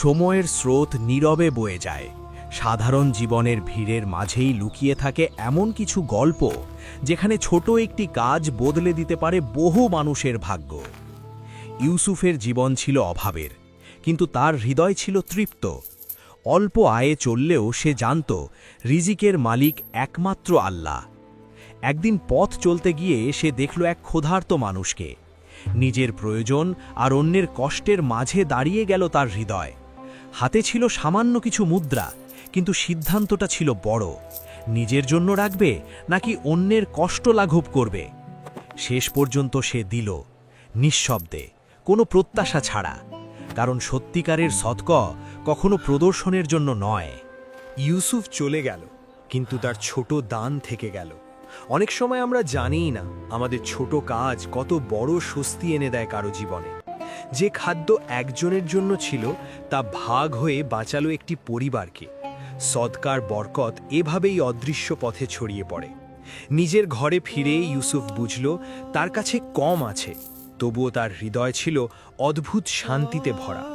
সময়ের স্রোত নীরবে বয়ে যায়। সাধারণ জীবনের ভিড়ের মাঝেই লুকিয়ে থাকে এমন কিছু গল্প, যেখানে ছোট একটি কাজ বদলে দিতে পারে বহু মানুষের ভাগ্য। ইউসুফের জীবন ছিল অভাবের, কিন্তু তার হৃদয় ছিল তৃপ্ত। অল্প আয়ে চললেও সে জানত রিজিকের মালিক একমাত্র আল্লাহ। একদিন পথ চলতে গিয়ে সে দেখল এক ক্ষুধার্ত মানুষকে। নিজের প্রয়োজন আর অন্যের কষ্টের মাঝে দাঁড়িয়ে গেল তার হৃদয়। হাতে ছিল সামান্য কিছু মুদ্রা, কিন্তু সিদ্ধান্তটা ছিল বড়। নিজের জন্য রাখবে নাকি অন্যের কষ্ট লাঘব করবে। শেষ পর্যন্ত সে দিল, নিঃশব্দে, কোনো প্রত্যাশা ছাড়া। কারণ সত্যিকারের সদকা কখনো প্রদর্শনের জন্য নয়। ইউসুফ চলে গেল, কিন্তু তার ছোট দান থেকে গেল। অনেক সময় আমরা জানিই না আমাদের ছোট কাজ কত বড় স্বস্তি এনে দেয় কারো জীবনে। যে খাদ্য একজনের জন্য ছিল, তা ভাগ হয়ে বাঁচালো একটি পরিবারকে। সদকার বরকত এভাবেই অদৃশ্য পথে ছড়িয়ে পড়ে। নিজের ঘরে ফিরে ইউসুফ বুঝল তার কাছে কম আছে, তবুও তার হৃদয় ছিল অদ্ভুত শান্তিতে ভরা।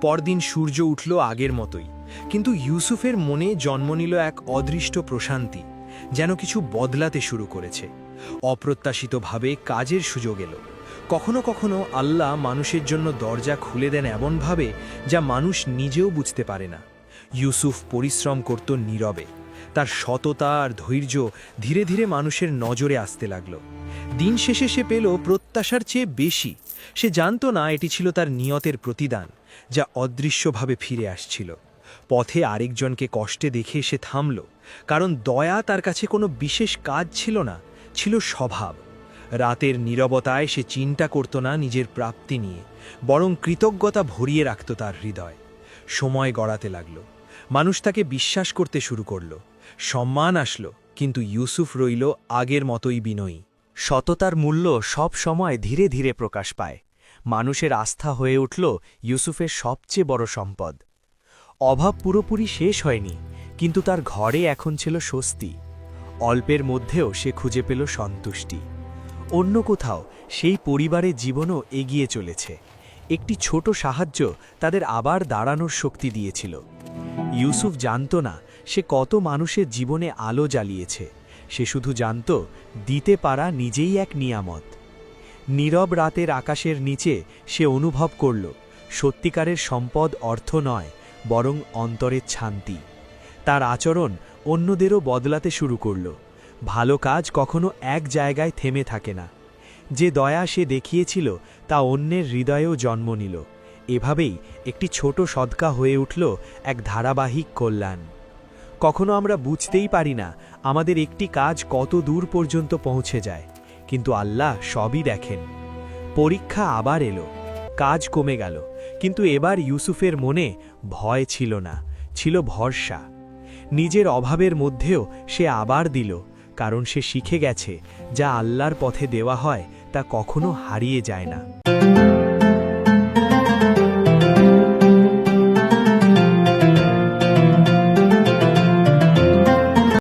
পরদিন সূর্য উঠল আগের মতোই, কিন্তু ইউসুফের মনে জন্ম নিল এক অদৃষ্ট প্রশান্তি, যেন কিছু বদলাতে শুরু করেছে। অপ্রত্যাশিতভাবে কাজের সুযোগ এলো। কখনো কখনো আল্লাহ মানুষের জন্য দরজা খুলে দেন এমনভাবে যা মানুষ নিজেও বুঝতে পারে না। ইউসুফ পরিশ্রম করত নীরবে। তার সততা আর ধৈর্য ধীরে ধীরে মানুষের নজরে আসতে লাগল। দিন শেষে সে পেল প্রত্যাশার চেয়ে বেশি। সে জানত না এটি ছিল তার নিয়তের প্রতিদান, যা অদৃশ্যভাবে ফিরে আসছিল। পথে আরেকজনকে কষ্টে দেখে সে থামল, কারণ দয়া তার কাছে কোনো বিশেষ কাজ ছিল না, ছিল স্বভাব। রাতের নীরবতায় সে চিন্তা করত না নিজের প্রাপ্তি নিয়ে, বরং কৃতজ্ঞতা ভরিয়ে রাখত তার হৃদয়। সময় গড়াতে লাগল, মানুষ তাকে বিশ্বাস করতে শুরু করল, সম্মান আসলো, কিন্তু ইউসুফ রইল আগের মতোই বিনয়ী। সততার মূল্য সব সময় ধীরে ধীরে প্রকাশ পায়। মানুষের আস্থা হয়ে উঠল ইউসুফের সবচেয়ে বড় সম্পদ। অভাব পুরোপুরি শেষ হয়নি, কিন্তু তার ঘরে এখন ছিল স্বস্তি। অল্পের মধ্যেও সে খুঁজে পেল সন্তুষ্টি। অন্য কোথাও সেই পরিবারের জীবনও এগিয়ে চলেছে। একটি ছোট সাহায্য তাদের আবার দাঁড়ানোর শক্তি দিয়েছিল। ইউসুফ জানত না সে কত মানুষের জীবনে আলো জ্বালিয়েছে। সে শুধু জানত দিতে পারা নিজেই এক নিয়ামত। নীরব রাতের আকাশের নিচে সে অনুভব করল সত্যিকারের সম্পদ অর্থ নয়, বরং অন্তরের শান্তি। তার আচরণ অন্যদেরও বদলাতে শুরু করল। ভালো কাজ কখনো এক জায়গায় থেমে থাকে না। যে দয়া সে দেখিয়েছিল তা অন্যের হৃদয়েও জন্ম নিল। এভাবেই একটি ছোট সদকা হয়ে উঠল এক ধারাবাহিক কল্যাণ। কখনো আমরা বুঝতেই পারি না আমাদের একটি কাজ কত দূর পর্যন্ত পৌঁছে যায়, কিন্তু আল্লাহ সবই দেখেন। পরীক্ষা আবার এলো, কাজ কমে গেল, কিন্তু এবার ইউসুফের মনে ভয় ছিল না, ছিল ভরসা। নিজের অভাবের মধ্যেও সে আবার দিল, কারণ সে শিখে গেছে যা আল্লাহর পথে দেওয়া হয় তা কখনো হারিয়ে যায় না।